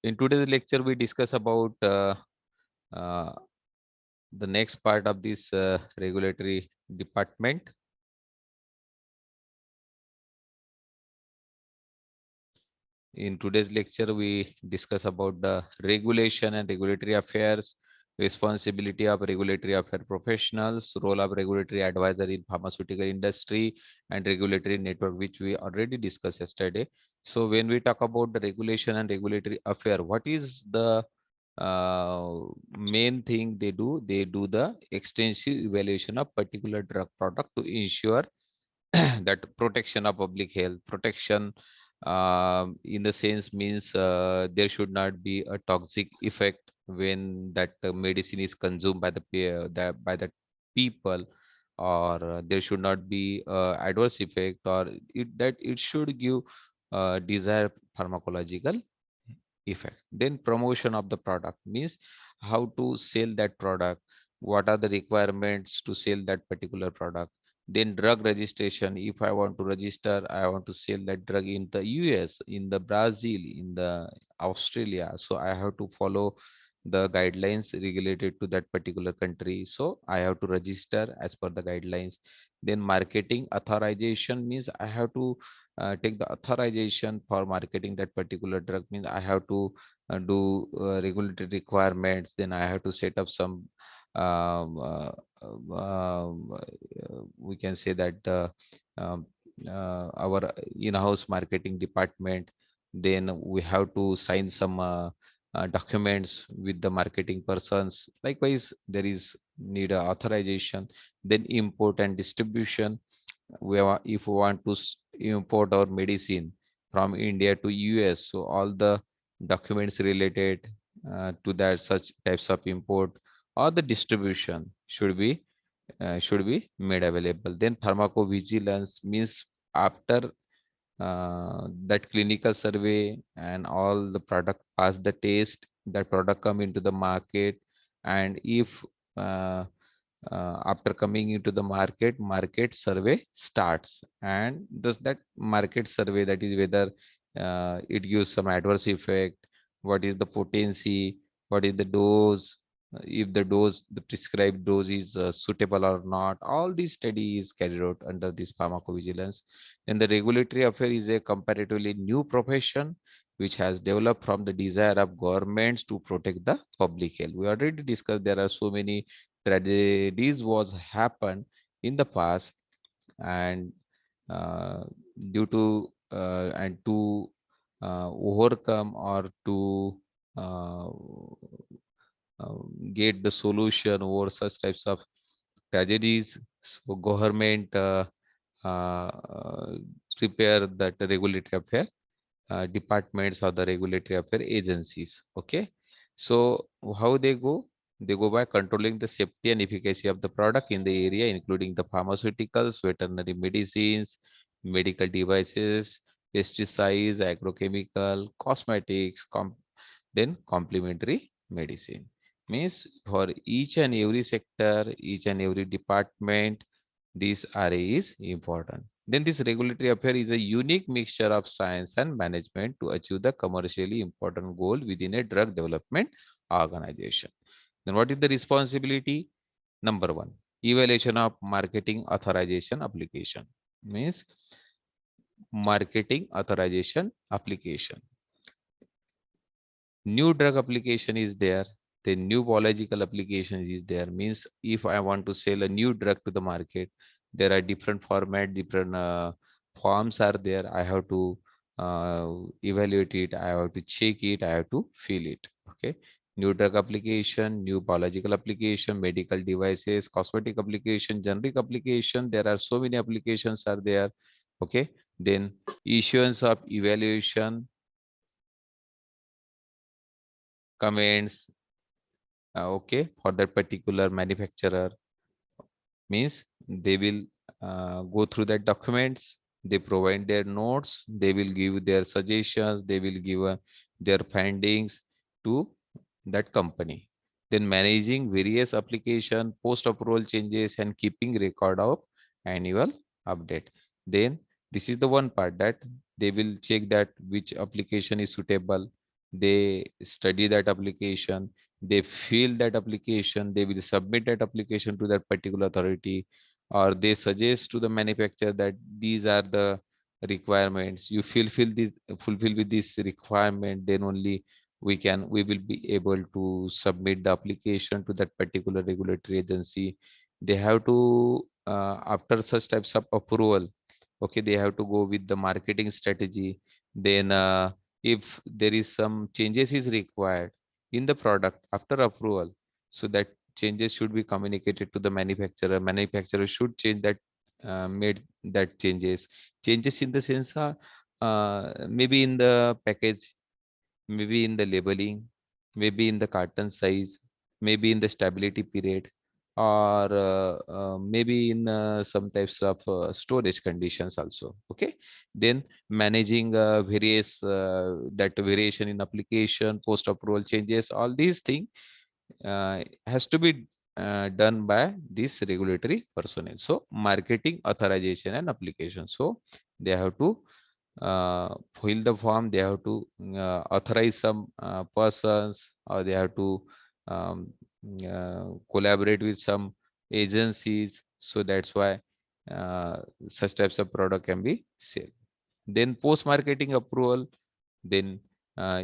In today's lecture, we discuss about uh, the next part of this regulatory department. In today's lecture, we discuss about the regulation and regulatory affairs, responsibility of regulatory affair professionals, role of regulatory advisor in pharmaceutical industry, and regulatory network, which we already discussed yesterday. So when we talk about the regulation and regulatory affair, what is the main thing they do? They do the extensive evaluation of particular drug product to ensure that protection of public health. Protection in the sense means there should not be a toxic effect when that medicine is consumed by by the people, or there should not be adverse effect, or that it should give desired pharmacological effect. Then promotion of the product means how to sell that product, what are the requirements to sell that particular product. Then drug registration, if I want to register, I want to sell that drug in the US, in the Brazil, in the Australia, so I have to follow the guidelines related to that particular country, so I have to register as per the guidelines. Then marketing authorization means I have to take the authorization for marketing that particular drug, means I have to do regulatory requirements. Then I have to set up some um, uh, we can say that um, our in-house marketing department. Then we have to sign some documents with the marketing persons. Likewise, there is need a authorization. Then import and distribution, if we want to import our medicine from India to US, so all the documents related to that such types of import or the distribution should be made available. Then pharmacovigilance means after that clinical survey and all the product pass the test, that product come into the market, and if uh, after coming into the market survey starts, and does that market survey, that is whether it gives some adverse effect, what is the potency, what is the dose, if the dose, the prescribed dose is suitable or not. All these study is carried out under this pharmacovigilance. Then the regulatory affair is a comparatively new profession which has developed from the desire of governments to protect the public health. We already discussed there are so many tragedies was happened in the past, and uh, due to and to overcome or to uh, get the solution over such types of tragedies, so government prepare that regulatory affair departments or the regulatory affair agencies. Okay, so how they go by controlling the safety and efficacy of the product in the area, including the pharmaceuticals, veterinary medicines, medical devices, pesticides, agrochemical, cosmetics, then complementary medicine. Means for each and every sector, each and every department, this RA is important. Then this regulatory affair is a unique mixture of science and management to achieve the commercially important goal within a drug development organization. Then what is the responsibility? Number one, evaluation of marketing authorization application. Means marketing authorization application. New drug application is there, the new biological applications is there. Means if I want to sell a new drug to the market, there are different format, different forms are there. I have to evaluate it, I have to check it, I have to fill it. Okay, new drug application, new biological application, medical devices, cosmetic application, generic application, there are so many applications are there. Okay, then issuance of evaluation comments, okay, for that particular manufacturer. Means they will go through that documents, they provide their notes, they will give their suggestions, they will give their findings to that company. Then managing various application post approval changes and keeping record of annual update. Then this is the one part that they will check that which application is suitable, they study that application, they fill that application, they will submit that application to that particular authority, or they suggest to the manufacturer that these are the requirements, you fulfill with this requirement, then only we will be able to submit the application to that particular regulatory agency. They have to after such types of approval, okay, they have to go with the marketing strategy. Then if there is some changes is required in the product after approval, so that changes should be communicated to the manufacturer should change that, made that changes in the sense, maybe in the package, maybe in the labeling, maybe in the carton size, maybe in the stability period, or maybe in some types of storage conditions also. Okay, then managing various that variation in application, post approval changes, all these things has to be done by this regulatory personnel. So marketing authorization and application. So they have to fill the form, they have to authorize some persons, or they have to collaborate with some agencies. So that's why uh, such types of product can be sold. Then post marketing approval, then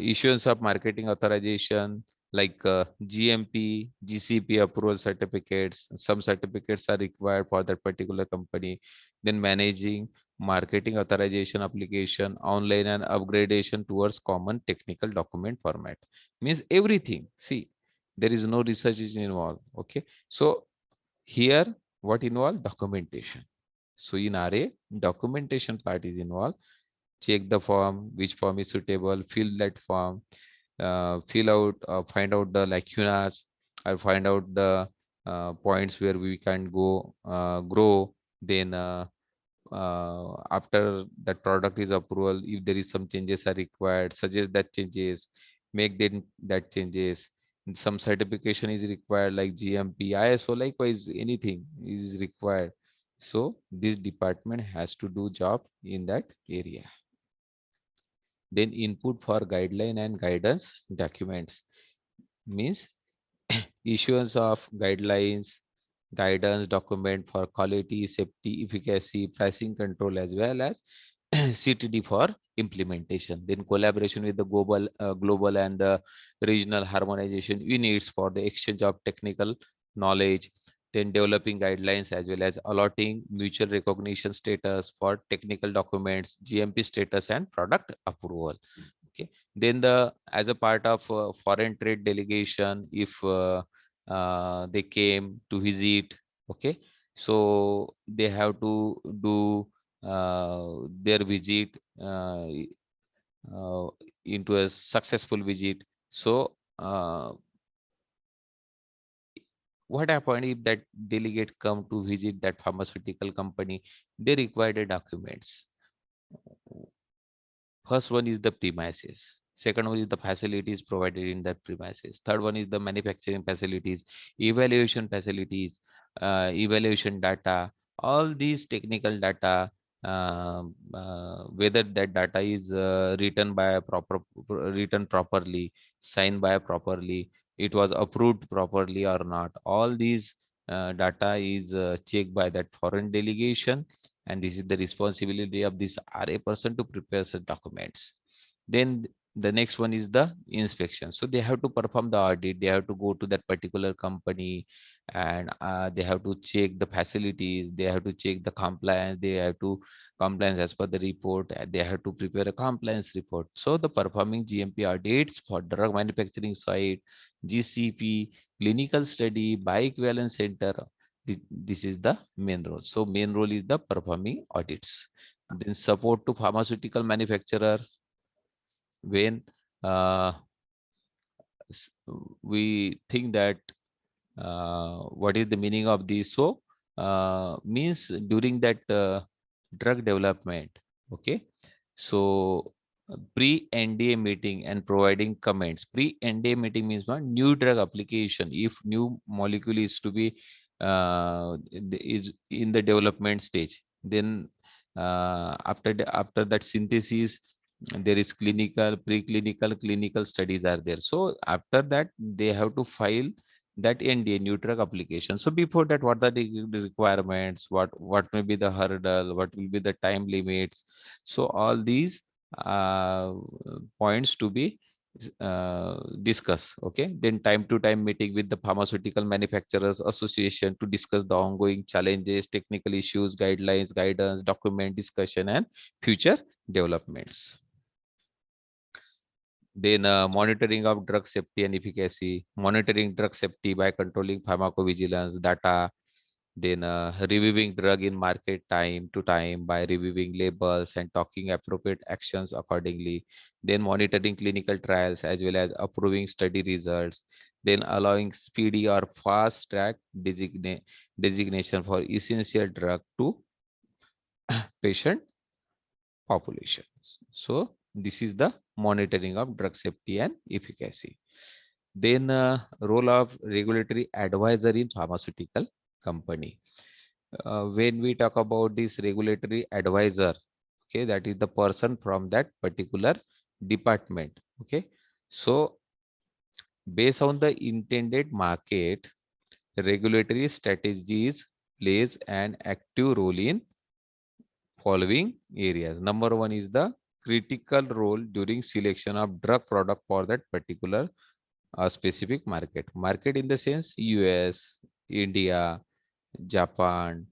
issuance of marketing authorization like GMP, GCP approval certificates. Some certificates are required for that particular company. Then managing marketing authorization application, online and upgradation towards common technical document format. Means everything. See, there is no research is involved. Okay, so here what involved? Documentation. So in RA, documentation part is involved. Check the form, which form is suitable, fill that form, fill out, find out the lacunas, or find out the points where we can go grow. Then after that product is approval, if there is some changes are required, suggest that changes, make them that changes. Some certification is required like GMP, ISO, likewise anything is required. So this department has to do job in that area. Then input for guideline and guidance documents means issuance of guidelines, guidance document for quality, safety, efficacy, pricing control, as well as CTD for implementation. Then collaboration with the global and the regional harmonization units for the exchange of technical knowledge. Then developing guidelines as well as allotting mutual recognition status for technical documents, GMP status, and product approval. Okay, then the as a part of foreign trade delegation, if they came to visit, okay, so they have to do their visit uh, into a successful visit. So what happened if that delegate come to visit that pharmaceutical company? They required the documents. First one is the premises. Second one is the facilities provided in that premises. Third one is the manufacturing facilities, evaluation facilities, evaluation data, all these technical data, whether that data is written properly, signed by properly, it was approved properly or not. All these data is checked by that foreign delegation, and this is the responsibility of this RA person to prepare such documents. Then the next one is the inspection. So they have to perform the audit. They have to go to that particular company, and they have to check the facilities. They have to check the compliance. They have to compliance as per the report. And they have to prepare a compliance report. So the performing GMP audits for drug manufacturing site, GCP, clinical study, bioequivalence center. This is the main role. So main role is the performing audits. Then support to pharmaceutical manufacturer when uh, we think that what is the meaning of this. So means during that drug development, okay, so pre-NDA meeting and providing comments. Pre-NDA meeting means what? New drug application. If new molecule is to be is in the development stage, then after that synthesis, there is clinical, preclinical, clinical studies are there. So after that, they have to file that NDA, new drug application. So before that, what are the requirements? What may be the hurdle? What will be the time limits? So all these uh, points to be discuss. Okay. Then time to time meeting with the pharmaceutical manufacturers association to discuss the ongoing challenges, technical issues, guidelines, guidance, document discussion, and future developments. Then monitoring of drug safety and efficacy, monitoring drug safety by controlling pharmacovigilance data, then reviewing drug in market time to time by reviewing labels and talking appropriate actions accordingly, then monitoring clinical trials as well as approving study results, then allowing speedy or fast track designation for essential drug to patient populations. So this is the monitoring of drug safety and efficacy. Then role of regulatory advisor in pharmaceutical company. When we talk about this regulatory advisor, okay, that is the person from that particular department. Okay, so based on the intended market, regulatory strategies plays an active role in following areas. Number one is the critical role during selection of drug product for that particular specific market. Market in the sense US, India, Japan,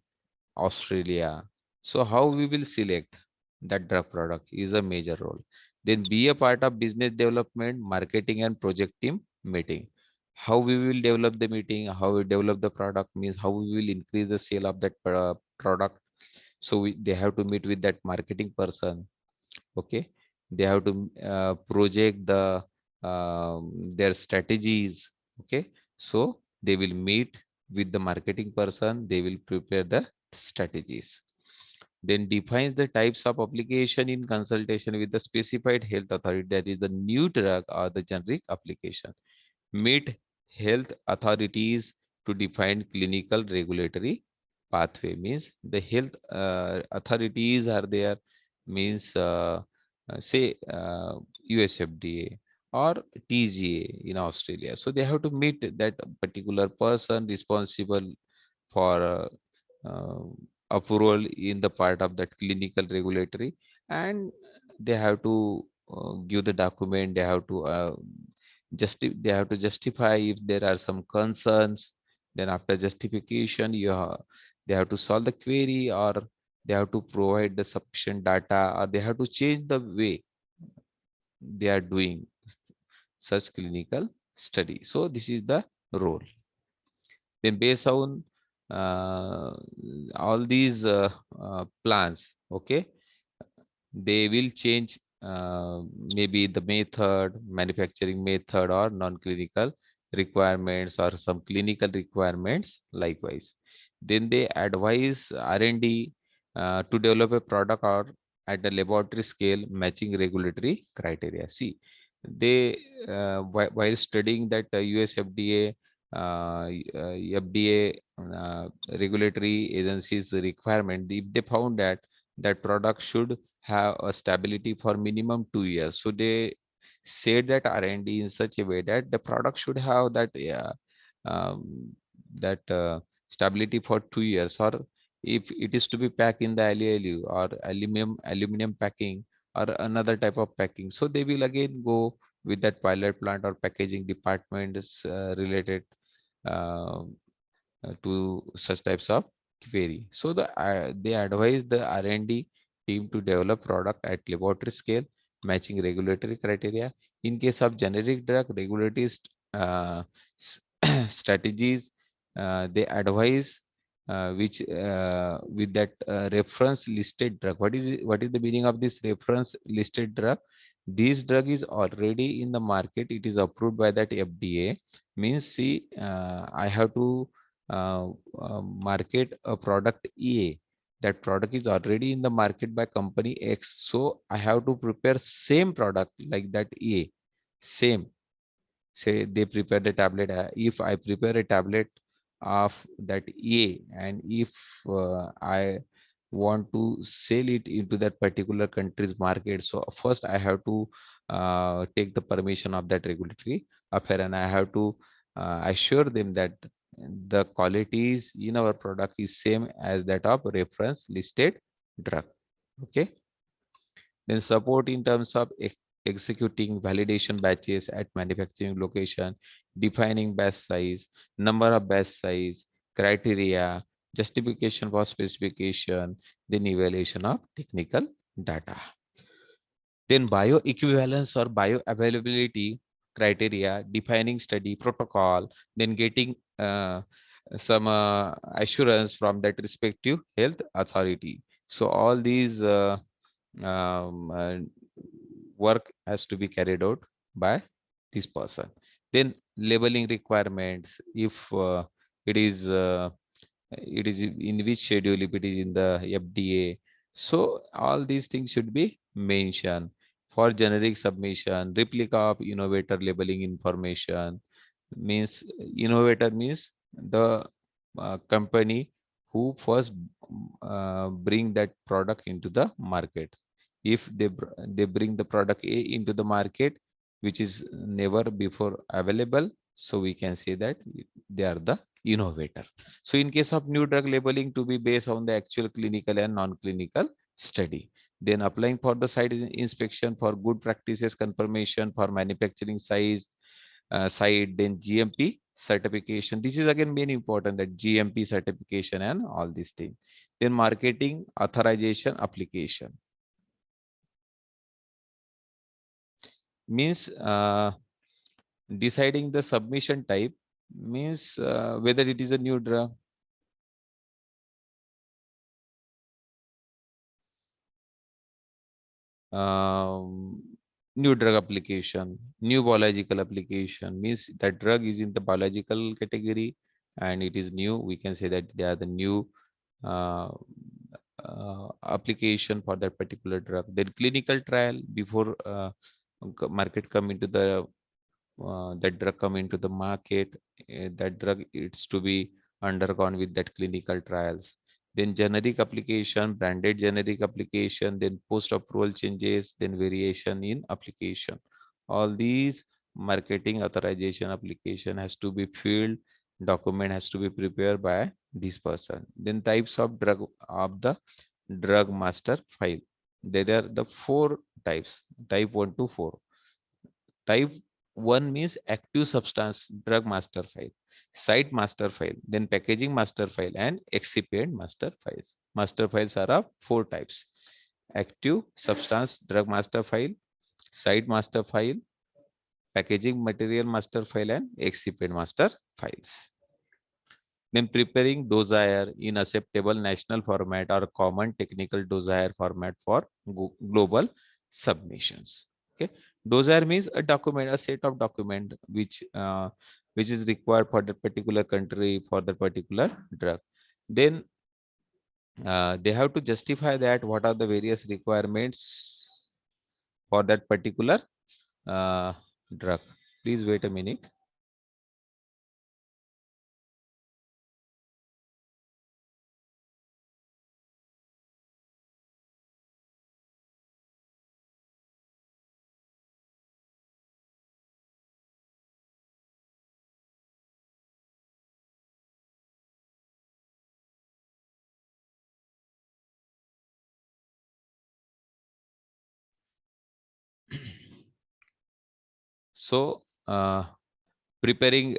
Australia. So how we will select that drug product is a major role. Then be a part of business development, marketing and project team meeting. How we will develop the meeting, how we develop the product means how we will increase the sale of that product. So they have to meet with that marketing person. Okay, they have to project their strategies. Okay, so they will meet with the marketing person, they will prepare the strategies, then defines the types of application in consultation with the specified health authority, that is the new drug or the generic application, meet health authorities to define clinical regulatory pathway. Means the health authorities are there, means say USFDA or TGA in Australia. So they have to meet that particular person responsible for uh, approval in the part of that clinical regulatory, and they have to give the document, they have to they have to justify if there are some concerns. Then after justification, they have to solve the query, or they have to provide the sufficient data, or they have to change the way they are doing such clinical study. So this is the role. Then based on uh, all these plans, okay, they will change maybe the method, manufacturing method, or non-clinical requirements or some clinical requirements likewise. Then they advise R&D to develop a product or at the laboratory scale matching regulatory criteria. See, they while studying that US FDA, FDA regulatory agencies requirement, if they found that that product should have a stability for minimum 2 years. So they said that R&D in such a way that the product should have that um, that stability for 2 years, or if it is to be packed in the alu or aluminum packing or another type of packing. So they will again go with that pilot plant or packaging department is related uh, to such types of query. So they advise the R&D team to develop product at laboratory scale, matching regulatory criteria. In case of generic drug, regulatory strategies, they advise which with that reference listed drug. What is the meaning of this reference listed drug? This drug is already in the market. It is approved by that FDA. Means, see, I have to market a product A. That product is already in the market by company X. So I have to prepare same product like that A. Same. Say they prepare the tablet. If I prepare a tablet of that A, and if I want to sell it into that particular country's market, so first I have to take the permission of that regulatory affair, and I have to assure them that the qualities in our product is same as that of reference listed drug. Okay. Then support in terms of executing validation batches at manufacturing location, defining batch size, number of batch size, criteria, justification for specification, then evaluation of technical data. Then bioequivalence or bioavailability criteria, defining study protocol, then getting some assurance from that respective health authority. So all these work has to be carried out by this person. Then labeling requirements, if it is in which schedule, if it is in the FDA. So all these things should be mentioned. For generic submission, replica of innovator labeling information means, innovator means the company who first bring that product into the market. If they bring the product A into the market, which is never before available, so we can say that they are the innovator. So in case of new drug labeling to be based on the actual clinical and non-clinical study. Then applying for the site inspection for good practices confirmation for manufacturing site, then GMP certification. This is again very important, that GMP certification and all these things. Then marketing authorization application means deciding the submission type, means whether it is a new drug. um, New drug application, new biological application means that drug is in the biological category and it is new. We can say that they are the new uh, application for that particular drug. Then clinical trial before market come into the that drug come into the market. That drug it's to be undergone with that clinical trials. Then generic application, branded generic application, then post approval changes, then variation in application. All these marketing authorization application has to be filled, document has to be prepared by this person. Then types of drug master file. There are the four types, type 1 to 4. Type 1 means active substance drug master file, site master file, then packaging master file, and excipient master files. Master files are of four types: active substance drug master file, site master file, packaging material master file, and excipient master files. Then preparing dossier in acceptable national format or common technical dossier format for global submissions. Okay, dossier means a document, a set of document which is required for that particular country for that particular drug. Then they have to justify that what are the various requirements for that particular uh, drug. Please wait a minute. So preparing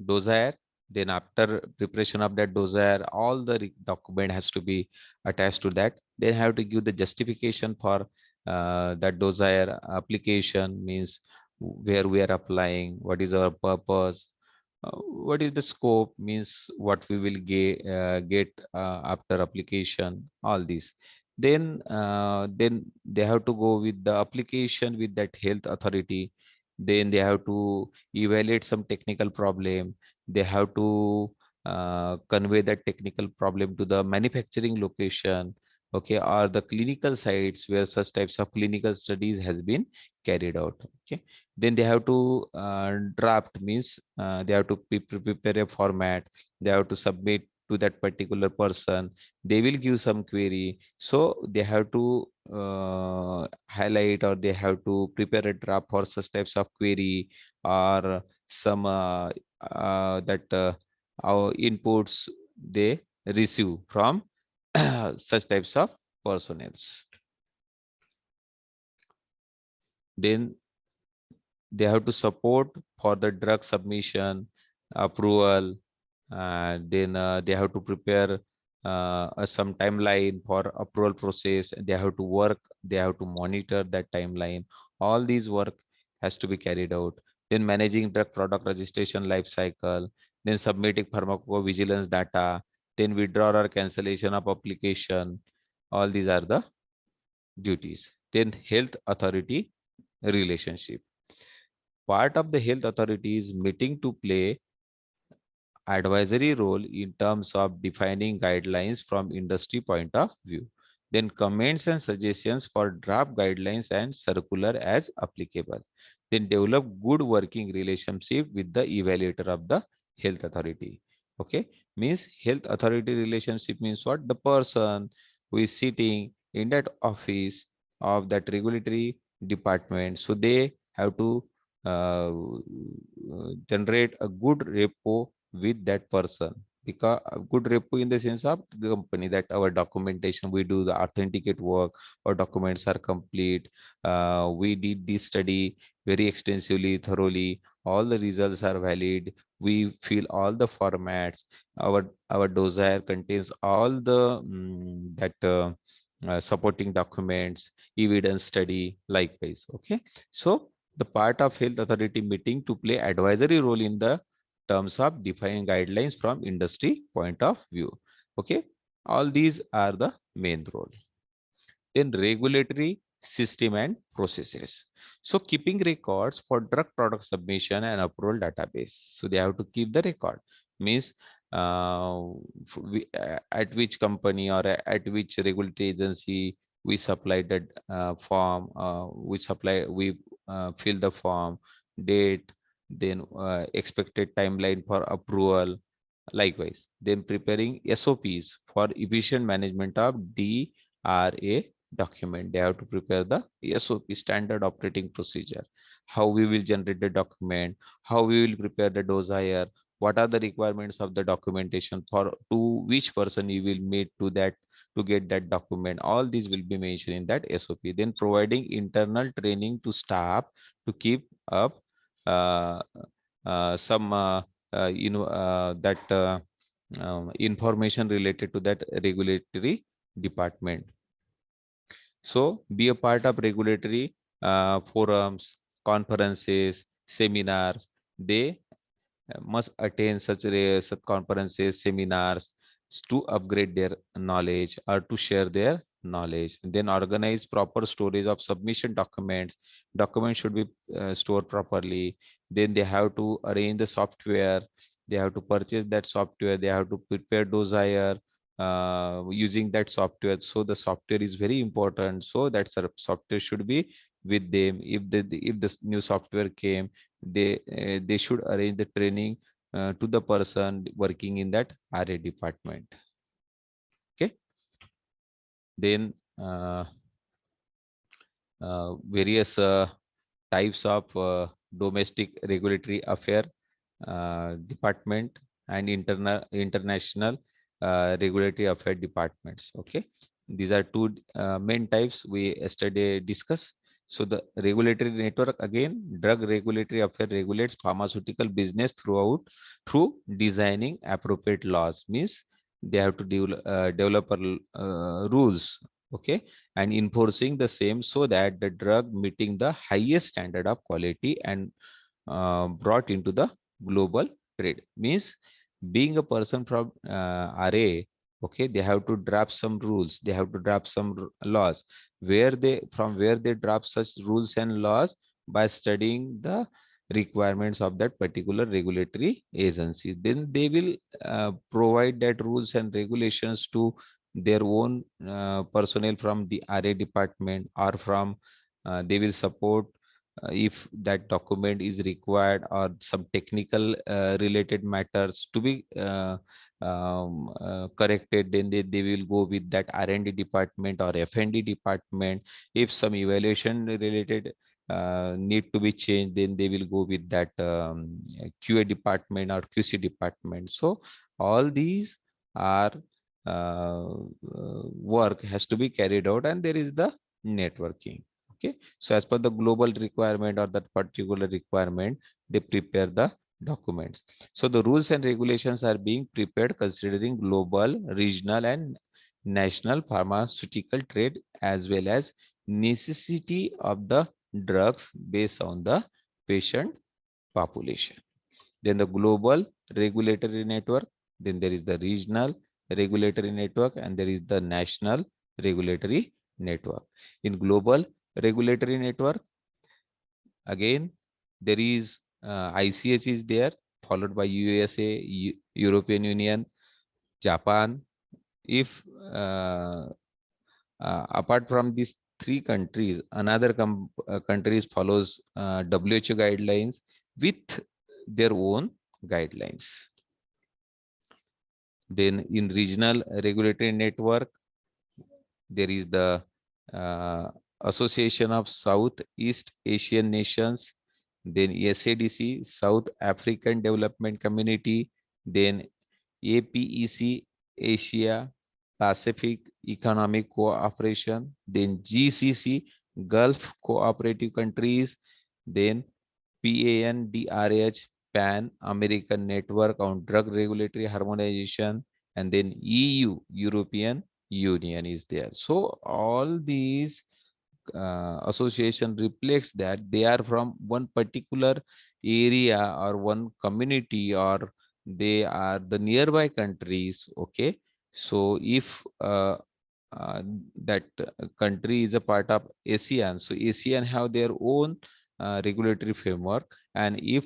dossier, then after preparation of that dossier, all the document has to be attached to that. They have to give the justification for that dossier application, means where we are applying, what is our purpose, what is the scope, means what we will get after application, all these. Then they have to go with the application with that health authority. Then they have to evaluate some technical problem. They have to convey that technical problem to the manufacturing location, okay, or the clinical sites where such types of clinical studies has been carried out. Okay, then they have to draft, means they have to prepare a format. They have to submit to that particular person. They will give some query, so they have to highlight, or they have to prepare a draft for such types of query, or some that our inputs they receive from such types of personnels. Then they have to support for the drug submission approval, and then they have to prepare some timeline for approval process. They have to work, they have to monitor that timeline. All these work has to be carried out. Then managing drug product registration life cycle, then submitting pharmacovigilance data, then withdrawal or cancellation of application. All these are the duties. Then health authority relationship. Part of the health authority is meeting to play advisory role in terms of defining guidelines from industry point of view. Then comments and suggestions for draft guidelines and circular as applicable. Then develop good working relationship with the evaluator of the health authority. Okay, means health authority relationship means what? The person who is sitting in that office of that regulatory department. So they have to generate a good rapport with that person, because a good repo in the sense of the company, that our documentation, we do the authenticate work, our documents are complete, we did this study very extensively, thoroughly, all the results are valid, we fill all the formats, our dossier contains all the that supporting documents, evidence study, likewise. Okay, so the part of health authority meeting to play advisory role in the terms of defining guidelines from industry point of view. Okay, all these are the main role. Then regulatory system and processes. So keeping records for drug product submission and approval database. So they have to keep the record. Means at which company or at which regulatory agency we supply that form, we fill the form, date, then expected timeline for approval. Likewise, then preparing SOPs for efficient management of DRA document. They have to prepare the SOP, standard operating procedure, how we will generate the document, how we will prepare the dossier, what are the requirements of the documentation, for to which person you will meet to that to get that document. All these will be mentioned in that SOP. Then providing internal training to staff to keep up uh, some that information related to that regulatory department. So be a part of regulatory forums, conferences, seminars. They must attend such conferences, seminars to upgrade their knowledge or to share their knowledge. Then organize proper storage of submission documents. Documents should be stored properly. Then they have to arrange the software. They have to purchase that software. They have to prepare dossier using that software. So the software is very important. So that software should be with them. If this new software came, they should arrange the training to the person working in that RA department. Okay, then various types of domestic regulatory affair department and international regulatory affair departments. Okay, these are two main types we yesterday discussed. So the regulatory network, again, drug regulatory affair regulates pharmaceutical business through designing appropriate laws. Means they have to develop rules. Okay, and enforcing the same so that the drug meeting the highest standard of quality and brought into the global trade. Means being a person from RA, okay, they have to draft some rules, they have to draft some laws, where they draft such rules and laws by studying the requirements of that particular regulatory agency. Then they will provide that rules and regulations to their own personnel from the RA department, or from they will support if that document is required, or some technical related matters to be corrected, then they will go with that R&D department or F&D department. If some evaluation related need to be changed, then they will go with that QA department or QC department. So all these are work has to be carried out, and there is the networking. Okay, so as per the global requirement or that particular requirement, they prepare the documents. So the rules and regulations are being prepared considering global, regional, and national pharmaceutical trade, as well as necessity of the drugs based on the patient population. Then the global regulatory network, then there is the regional regulatory network, and there is the national regulatory network. In global regulatory network, again, there is ICH is there, followed by USA, European Union, Japan. If uh, apart from these three countries, another countries follows WHO guidelines with their own guidelines. Then in regional regulatory network, there is the uh, Association of Southeast Asian Nations, then SADC, South African Development Community, then APEC, Asia Pacific Economic Cooperation, then GCC, Gulf Cooperative Countries, then PANDRH, Pan American Network on Drug Regulatory Harmonization, and then EU, European Union is there. So all these association reflects that they are from one particular area or one community, or they are the nearby countries. Okay, so if uh, uh, that country is a part of ASEAN, so ASEAN have their own regulatory framework, and if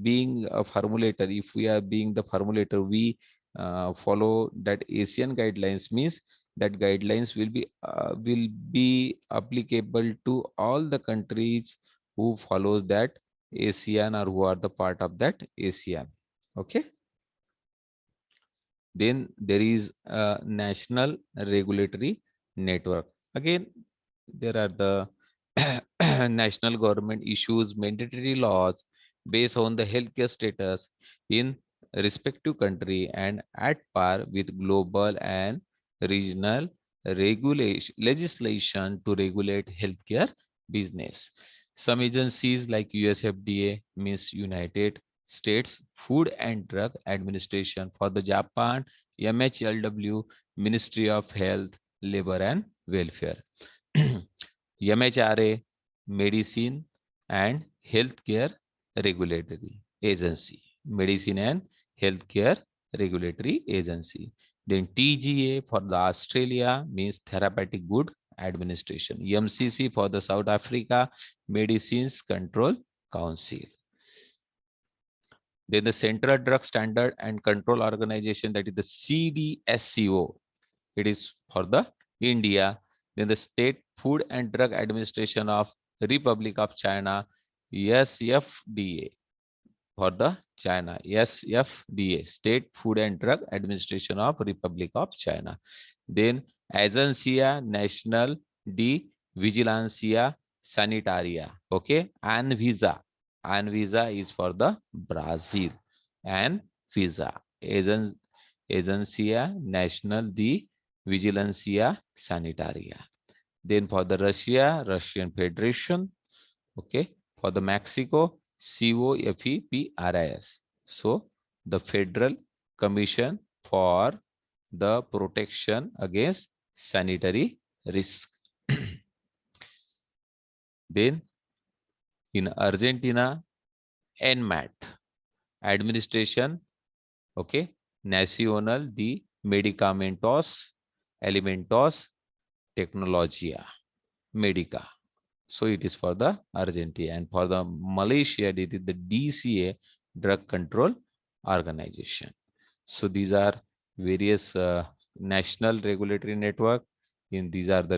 being a formulator, if we are being the formulator, we follow that ASEAN guidelines, means that guidelines will be applicable to all the countries who follows that ASEAN or who are the part of that ASEAN. Okay. Then there is a national regulatory network. Again, there are the national government issues mandatory laws based on the healthcare status in respective country and at par with global and regional regulation legislation to regulate healthcare business. Some agencies like USFDA, means United States Food and Drug Administration; for the Japan, MHLW, Ministry of Health, Labor and Welfare. MHRA, Medicine and Healthcare Regulatory Agency. Medicine and Healthcare Regulatory Agency. Then TGA for the Australia, means Therapeutic Good Administration. MCC for the South Africa, Medicines Control Council. Then the Central Drug Standard and Control Organization, that is the CDSCO. It is for the India. Then the State Food and Drug Administration of Republic of China, SFDA for the China, SFDA, State Food and Drug Administration of Republic of China. Then Agencia Nacional de Vigilancia Sanitaria, okay, ANVISA. ANVISA is for the Brazil, and Visa, Agencia Nacional de Vigilancia Sanitaria. Then for the Russia, Russian Federation, okay, for the Mexico, COFEPRIS. So the Federal Commission for the Protection Against Sanitary Risk. Then in Argentina, NMAT, Administration, okay, Nacional de Medicamentos Alimentos Tecnologia, Medica. So it is for the Argentina. And for the Malaysia, it is the DCA, Drug Control Organization. So these are various national regulatory network. In these are the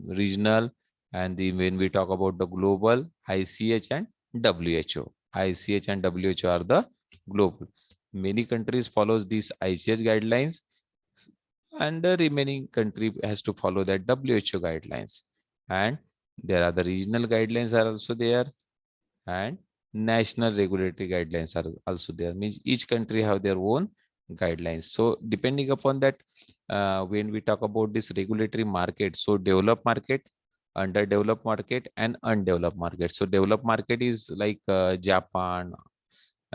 regional, and when we talk about the global, ICH and WHO. ICH and WHO are the global. Many countries follows these ICH guidelines, and the remaining country has to follow that WHO guidelines. And there are the regional guidelines are also there, and national regulatory guidelines are also there. Means each country have their own guidelines. So depending upon that, when we talk about this regulatory market, so developed market, underdeveloped market, and undeveloped market. So developed market is like Japan,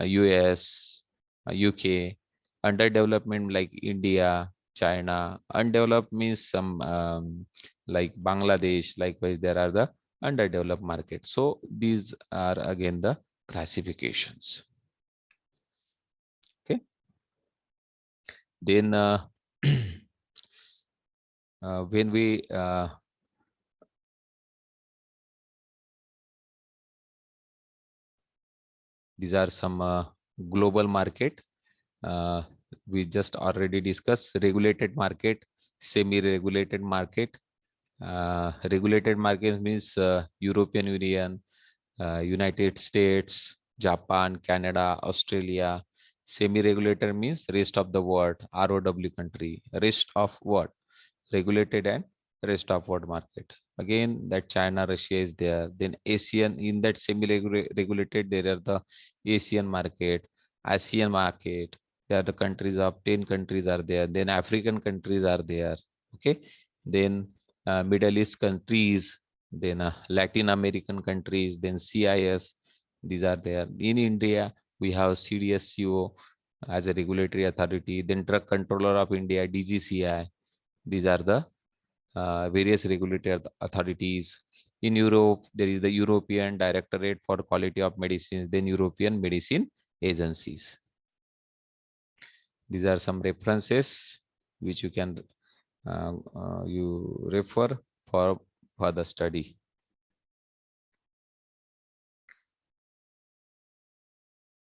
US, UK. Underdevelopment like India, China. Undeveloped means some like Bangladesh. Likewise, there are the underdeveloped markets. So these are again the classifications. Okay. Then when we these are some global market. Uh, we just already discussed regulated market, semi-regulated market. Regulated market means European Union, United States, Japan, Canada, Australia. Semi-regulated means rest of the world, ROW country, rest of world, regulated and rest of world market. Again, that China, Russia is there. Then Asian, in that semi-regulated, there are the Asian market, ASEAN market. There are the countries of 10 countries are there. Then African countries are there. Okay. Then Middle East countries, then Latin American countries, then CIS, these are there. In India, we have CDSCO as a regulatory authority, then Drug Controller of India, DGCI. These are the various regulatory authorities. In Europe, there is the European Directorate for Quality of Medicines, then European Medicine Agencies. These are some references which you can you refer for further study.